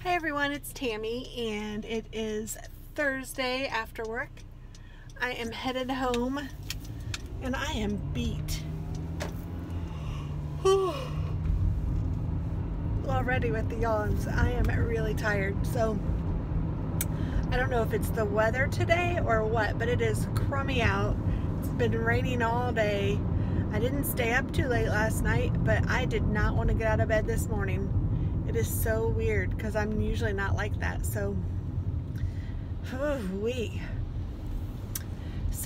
Hi everyone, it's Tammy and it is Thursday after work. I am headed home and I am beat. Already with the yawns. I am really tired. So I don't know if it's the weather today or what, but it is crummy out. It's been raining all day. I didn't stay up too late last night, but I did not want to get out of bed this morning. It is so weird because I'm usually not like that. So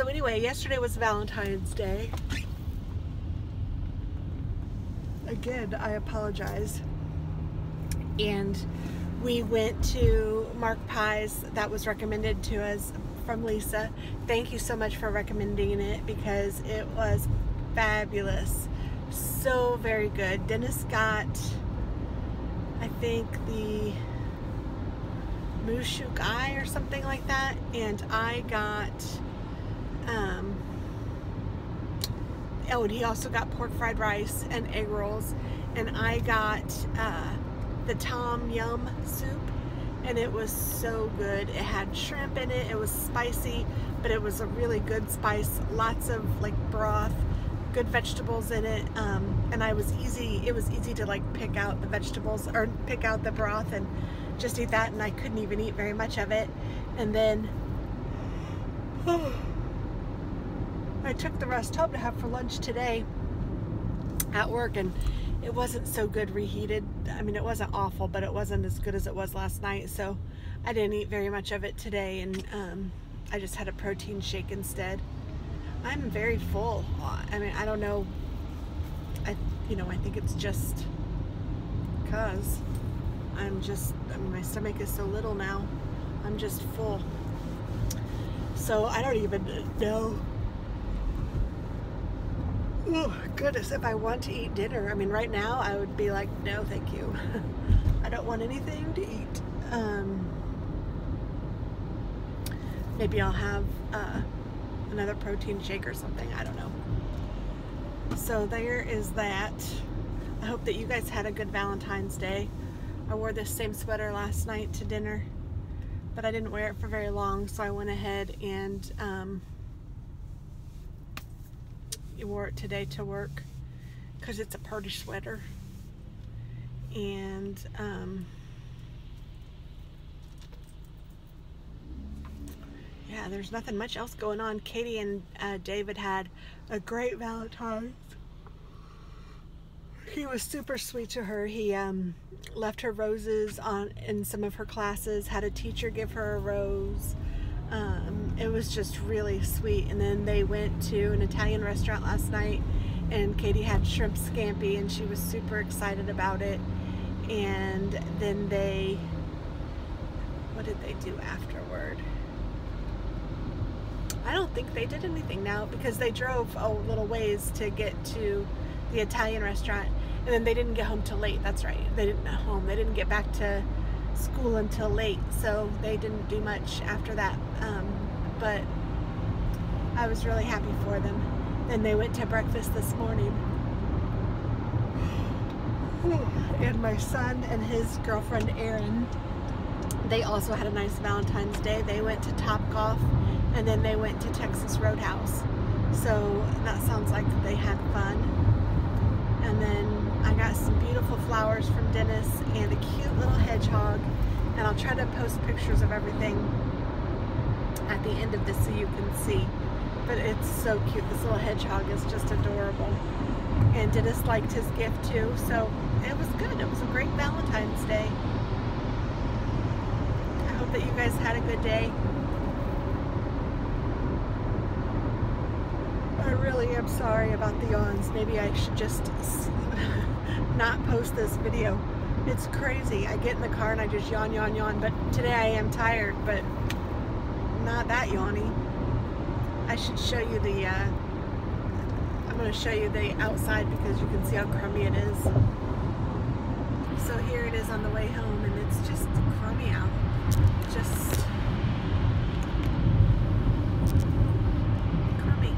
anyway, yesterday was Valentine's Day. Again, I apologize. And we went to Mark Pie's. That was recommended to us from Lisa. Thank you so much for recommending it because it was fabulous. So very good. Dennis got, I think, the Mushu Gai or something like that, and I got and he also got pork fried rice and egg rolls, and I got the Tom Yum soup, and it was so good. It had shrimp in it. It was spicy, but it was a really good spice. Lots of like broth, good vegetables in it, and it was easy to like pick out the vegetables or pick out the broth and just eat that, and I couldn't even eat very much of it. And then I took the rest home to have for lunch today at work, and it wasn't so good reheated. I mean, it wasn't awful, but it wasn't as good as it was last night, so I didn't eat very much of it today, and I just had a protein shake instead. I'm very full. I mean, I don't know. I think it's just because I mean, my stomach is so little now. I'm just full. So I don't even know. Oh, goodness, if I want to eat dinner. I mean, right now I would be like, no, thank you. I don't want anything to eat. Maybe I'll have another protein shake or something. I don't know. So there is that. I hope that you guys had a good Valentine's Day. I wore this same sweater last night to dinner, but I didn't wear it for very long, so I went ahead and wore it today to work because it's a party sweater. And yeah, there's nothing much else going on. Katie and David had a great Valentine's. He was super sweet to her. He left her roses in some of her classes, had a teacher give her a rose. It was just really sweet. And then they went to an Italian restaurant last night, and Katie had shrimp scampi, and she was super excited about it. And then what did they do afterward? I don't think they did anything now because they drove a little ways to get to the Italian restaurant, and then they didn't get home till late. That's right, they didn't get back to school until late, so they didn't do much after that, but I was really happy for them. Then they went to breakfast this morning, and my son and his girlfriend Erin, they also had a nice Valentine's Day. They went to Topgolf, and then they went to Texas Roadhouse, so that sounds like they had fun. And then I got some beautiful flowers from Dennis and a cute little hedgehog, and I'll try to post pictures of everything at the end of this so you can see. But it's so cute. This little hedgehog is just adorable. And Dennis liked his gift too, so it was good. It was a great Valentine's Day. I hope that you guys had a good day. I really am sorry about the yawns. Maybe I should just not post this video. It's crazy. I get in the car and I just yawn, yawn, yawn. But today I am tired, but not that yawny. I should show you the, I'm going to show you the outside because you can see how crummy it is. So here it is on the way home, and it's just crummy out. Just crummy.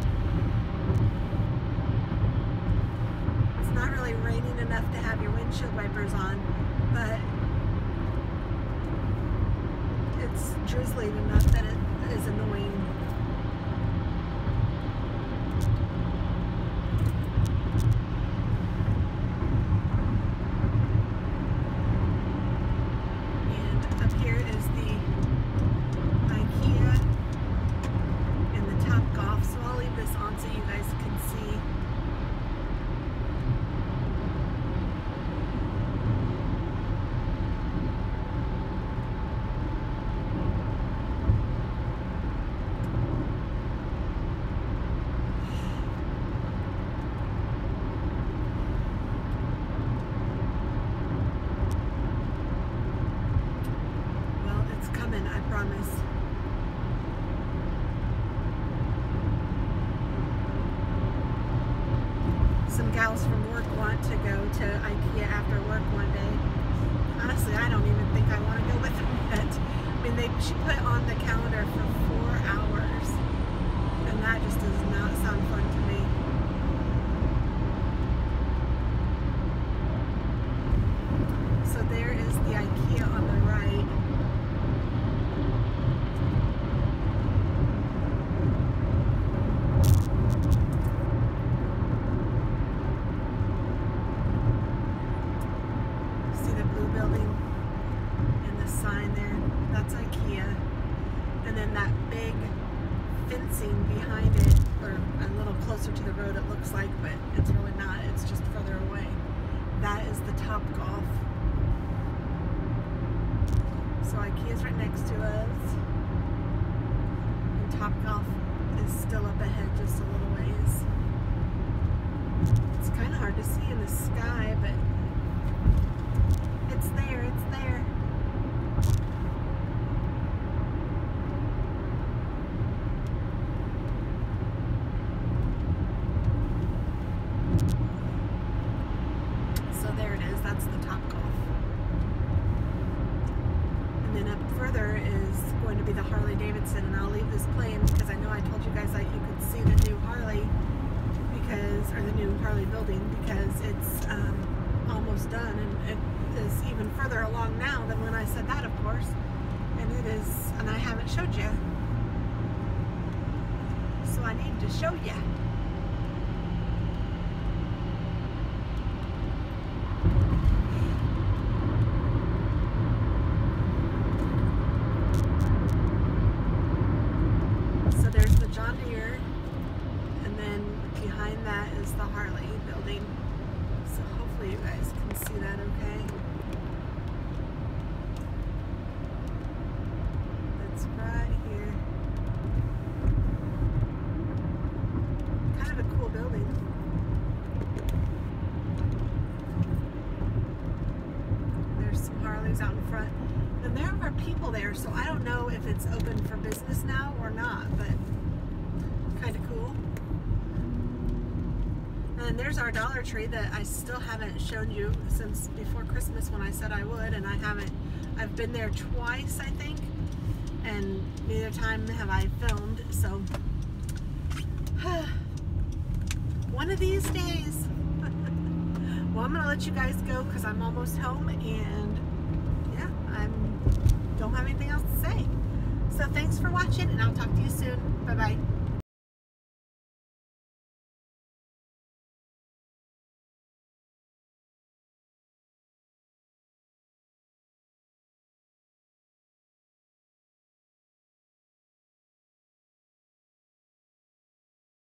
It's not really raining enough to have your windshield wipers on, but drizzly enough that it is annoying. And up here is the IKEA and the Topgolf, so I'll leave this on so you guys can see. I promise. Some gals from work want to go to IKEA after work one day. Honestly, I don't even think I want to go with them yet. I mean, she put on the calendar for 4 hours, and that just does not sound fun to me. So there is the IKEA on the right. Behind it, or a little closer to the road it looks like, but it's really not, it's just further away. That is the Topgolf. So IKEA's right next to us, and Topgolf is still up ahead just a little ways. It's kind of hard to see in the sky, but it's there, it's there. That's the Topgolf. And then up further is going to be the Harley Davidson, and I'll leave this playing because I know I told you guys that you could see the new Harley or the new Harley building, because it's almost done, and it is even further along now than when I said that, of course. And it is, and I haven't showed you. So I need to show you. John Deere, and then behind that is the Harley building. So hopefully you guys can see that okay. That's right here. Kind of a cool building. There's some Harleys out in front. And there are people there, so I don't know if it's open for business now or not, but kind of cool. And there's our Dollar Tree that I still haven't shown you since before Christmas when I said I would, and I haven't. I've been there twice, I think, and neither time have I filmed, so one of these days. Well, I'm gonna let you guys go because I'm almost home, and yeah, I don't have anything else to say. So thanks for watching, and I'll talk to you soon. Bye bye.